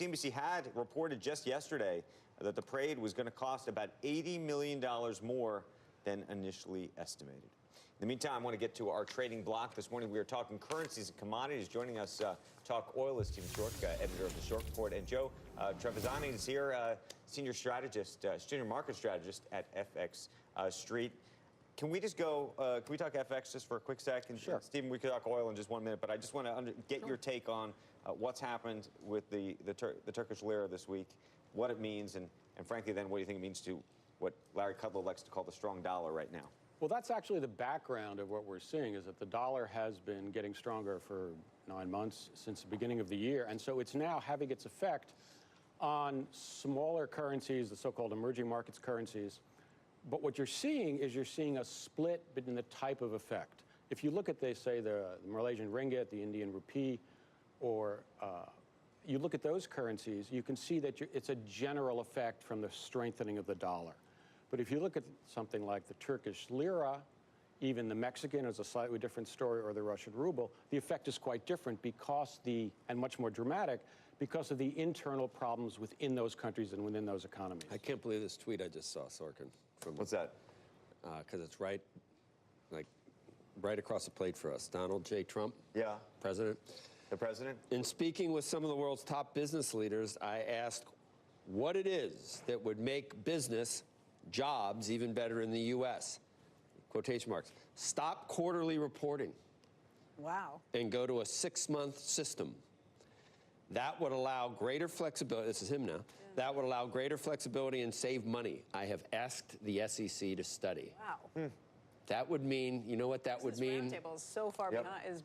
And CNBC had reported just yesterday that the parade was going to cost about $80 million more than initially estimated. In the meantime, I want to get to our trading block. This morning, we are talking currencies and commodities. Joining us talk oil is Stephen Schork, editor of the Schork Report, and Joe Trevizzani is here, senior market strategist at FX Street. Can we just go, can we talk FX just for a quick second? Sure. Stephen, we could talk oil in just 1 minute, but I just want to get your take on what's happened with the Turkish lira this week, what it means, and frankly, then what do you think it means to what Larry Kudlow likes to call the strong dollar right now? Well, that's actually the background of what we're seeing, is that the dollar has been getting stronger for 9 months since the beginning of the year, and so it's now having its effect on smaller currencies, the so-called emerging markets currencies. But what you're seeing is you're seeing a split in the type of effect. If you look at, say, the Malaysian ringgit, the Indian rupee, or you look at those currencies, you can see that it's a general effect from the strengthening of the dollar. But if you look at something like the Turkish lira, even the Mexican is a slightly different story, or the Russian ruble, the effect is quite different and much more dramatic, because of the internal problems within those countries and within those economies. I can't believe this tweet I just saw, Sorkin. What's that? Because it's right across the plate for us. Donald J. Trump, yeah, president. The president? In speaking with some of the world's top business leaders, I asked what it is that would make business, jobs, even better in the U.S. Quotation marks. Stop quarterly reporting. Wow. And go to a 6-month system. That would allow greater flexibility. This is him now. Yeah. That would allow greater flexibility and save money. I have asked the SEC to study. Wow. That would mean, you know what that would mean? Business Roundtable is so far behind.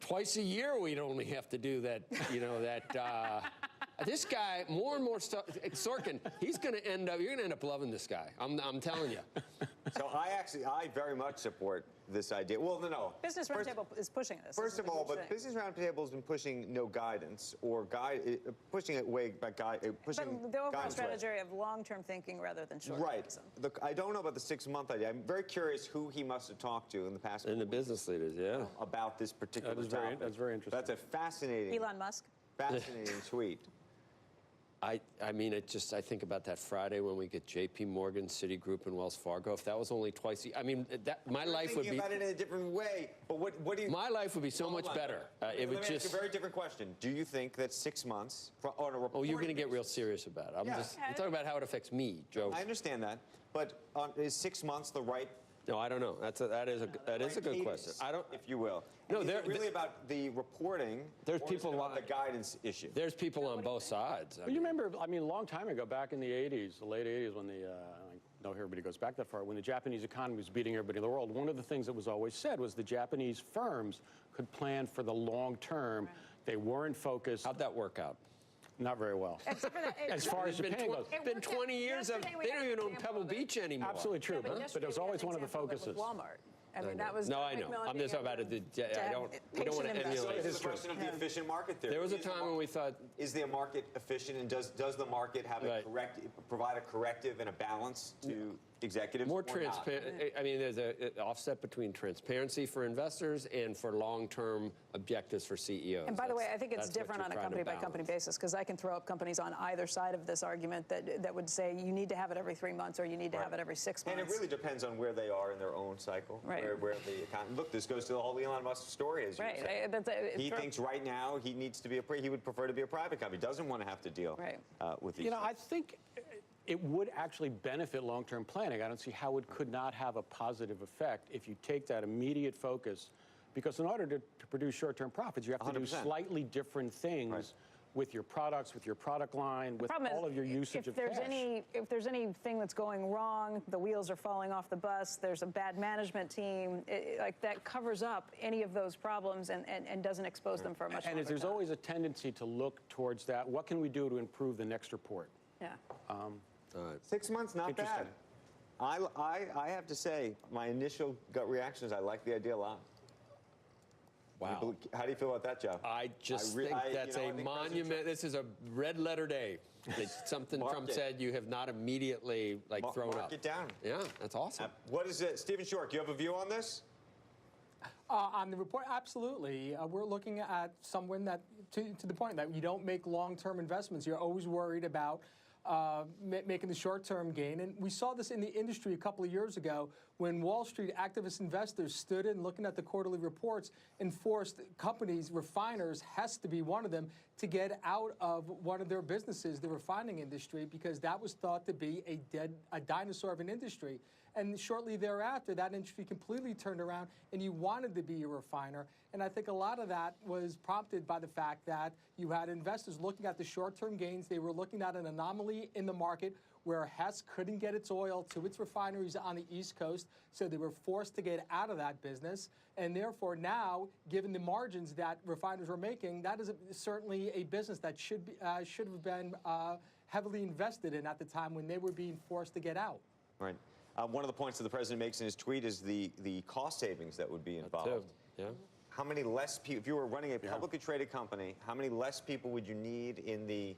Twice a year we'd only have to do that, you know, this guy, more and more stuff, Sorkin, he's going to end up, you're going to end up loving this guy. I'm telling you. So I very much support this idea. Well, no. Business Roundtable is pushing this. First of all, but Business Roundtable has been pushing no guidance or pushing it way back, pushing but the overall strategy way. of long-term thinking rather than short-term. Right. I don't know about the 6-month idea. I'm very curious who he must have talked to in the past. And the business leaders, yeah. About this particular topic. That's very interesting. That's a fascinating. Elon Musk. Fascinating tweet. I mean, I think about that Friday when we get J.P. Morgan, Citigroup, and Wells Fargo. If that was only twice, I mean, my life would be. Thinking about it in a different way. But what do you? My life would be so much better. Let me ask you a very different question. Do you think that 6 months on a report? Oh, you're going to get real serious about it. I'm talking about how it affects me, Joe. I understand that, but is 6 months the right? No, I don't know. That is a good question. I don't, if you will. No, they're really about the reporting. There's people on the guidance issue. There's people on both sides. Well, you remember, I mean, a long time ago, back in the 80s, the late 80s, when I know everybody goes back that far, when the Japanese economy was beating everybody in the world, one of the things that was always said was the Japanese firms could plan for the long term. Right. They weren't focused. How'd that work out? Not very well. As far as Japan goes. It's been 20 years. They don't even own Pebble Beach anymore. Absolutely true, but it was always one of the focuses. Walmart. I mean, that was. No, I know. I'm just talking about it. I don't. We don't want to emulate. It's a question of the efficient market theory. There was a time when we thought, is the market efficient, and does the market have provide a corrective and a balance to executives? More transparent. I mean, there's an offset between transparency for investors and for long-term objectives for CEOs. And by the way, I think it's different on a company-by-company basis, because I can throw up companies on either side of this argument that would say you need to have it every 3 months or you need to have it every 6 months. And it really depends on where they are in their own cycle. Right. Where the economy. Look, this goes to the whole Elon Musk story, as you said. He thinks right now he needs to be he would prefer to be a private company. He doesn't want to have to deal with these. You know, I think it would actually benefit long-term planning. I don't see how it could not have a positive effect if you take that immediate focus, because in order to produce short-term profits, you have to 100%. Do slightly different things with your products, with your product line, with all of your usage of cash. If there's anything that's going wrong, the wheels are falling off the bus, there's a bad management team, like that covers up any of those problems and doesn't expose them for a much longer time. And there's always a tendency to look towards that. What can we do to improve the next report? Yeah. 6 months, not bad. I have to say, my initial gut reaction is I like the idea a lot. Wow. How do you feel about that, Joe? I think that's a monument. This is a red-letter day. It's something Trump said you have not immediately thrown up. Mark it down. Yeah, that's awesome. What is it? Stephen Schork, you have a view on this? On the report, absolutely. We're looking at someone that, to the point that you don't make long-term investments. You're always worried about making the short-term gain. And we saw this in the industry a couple of years ago when Wall Street activist investors stood in looking at the quarterly reports and forced companies, refiners, Hess to be one of them, to get out of one of their businesses, the refining industry, because that was thought to be a dinosaur of an industry. And shortly thereafter, that industry completely turned around, and you wanted to be a refiner. And I think a lot of that was prompted by the fact that you had investors looking at the short-term gains. They were looking at an anomaly in the market where Hess couldn't get its oil to its refineries on the East Coast, so they were forced to get out of that business. And therefore now, given the margins that refiners were making, that is certainly a business that should have been heavily invested in at the time when they were being forced to get out. Right. One of the points that the president makes in his tweet is the cost savings that would be involved. Yeah. How many less people, if you were running a publicly traded company, how many less people would you need in the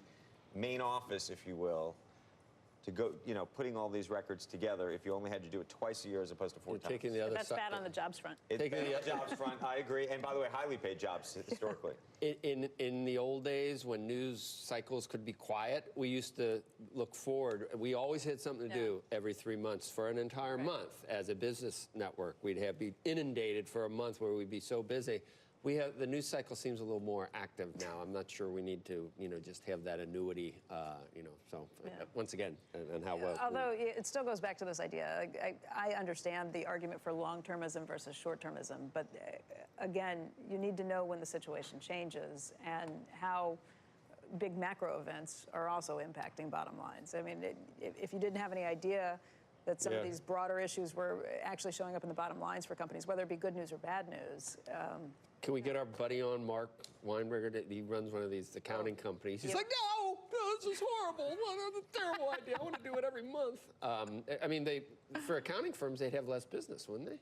main office, if you will, to go, putting all these records together if you only had to do it twice a year as opposed to 4 times? Taking the other That's bad on the jobs front. It's bad on the jobs front, I agree. And by the way, highly paid jobs historically. In the old days when news cycles could be quiet, we used to look forward. We always had something to do every 3 months for an entire month as a business network. We'd be inundated for a month where we'd be so busy. The news cycle seems a little more active now. I'm not sure we need to, just have that annuity, So once again, and how well. Although it still goes back to this idea. I understand the argument for long-termism versus short-termism, but again, you need to know when the situation changes and how big macro events are also impacting bottom lines. I mean, if you didn't have any idea that some of these broader issues were actually showing up in the bottom lines for companies, whether it be good news or bad news. Can we get our buddy on, Mark Weinberger? He runs one of these accounting companies. He's like, no, this is horrible. What a terrible idea. I want to do it every month. I mean, for accounting firms, they'd have less business, wouldn't they?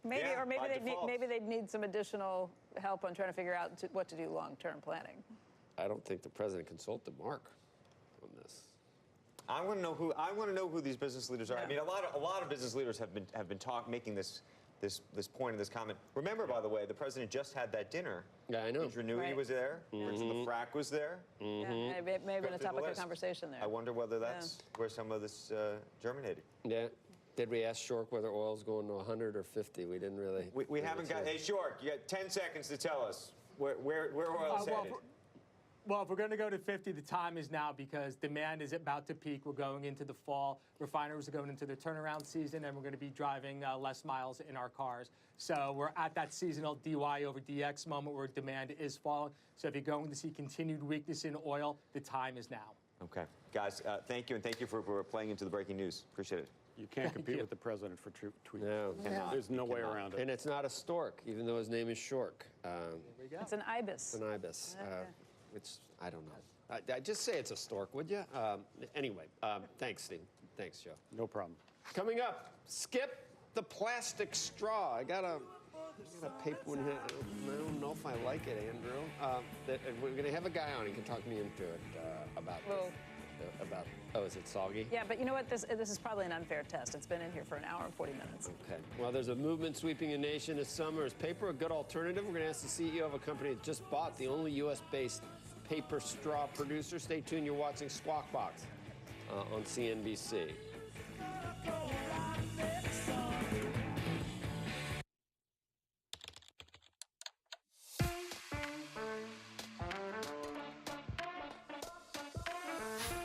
Maybe, Yeah, or maybe they'd need some additional help on trying to figure out what to do long-term planning. I don't think the president consulted Mark on this. I want to know who these business leaders are. I mean, a lot of business leaders have been making this point in this comment. Remember, by the way, the president just had that dinner. Yeah, I know. Ingenuity was there. Prince of the Frack was there. Yeah, it may have been a topic of conversation there. I wonder whether that's where some of this germinated. Yeah. Did we ask Schork whether oil's going to 100 or 50? We didn't really. We haven't got. Hey, Schork, you got 10 seconds to tell us where oil's headed. Well, if we're going to go to 50, the time is now because demand is about to peak. We're going into the fall. Refiners are going into the turnaround season, and we're going to be driving less miles in our cars. So we're at that seasonal DY over DX moment where demand is falling. So if you're going to see continued weakness in oil, the time is now. Okay. Guys, thank you, and thank you for playing into the breaking news. Appreciate it. You can't compete with the president for tweets. No. There's no way around it. And it's not a stork, even though his name is Schork. There we go. It's an ibis. It's an ibis. Which, I don't know. I just say it's a stork, would you? Anyway, thanks, Steve. Thanks, Joe. No problem. Coming up, skip the plastic straw. I got a paper one here. I don't know if I like it, Andrew. We're going to have a guy on. He can talk me into it about this. Is it soggy? Yeah, but you know what? This is probably an unfair test. It's been in here for an hour and 40 minutes. Okay. Well, there's a movement sweeping a nation this summer. Is paper a good alternative? We're going to ask the CEO of a company that just bought the only U.S.-based paper straw producer. Stay tuned. You're watching Squawk Box on CNBC.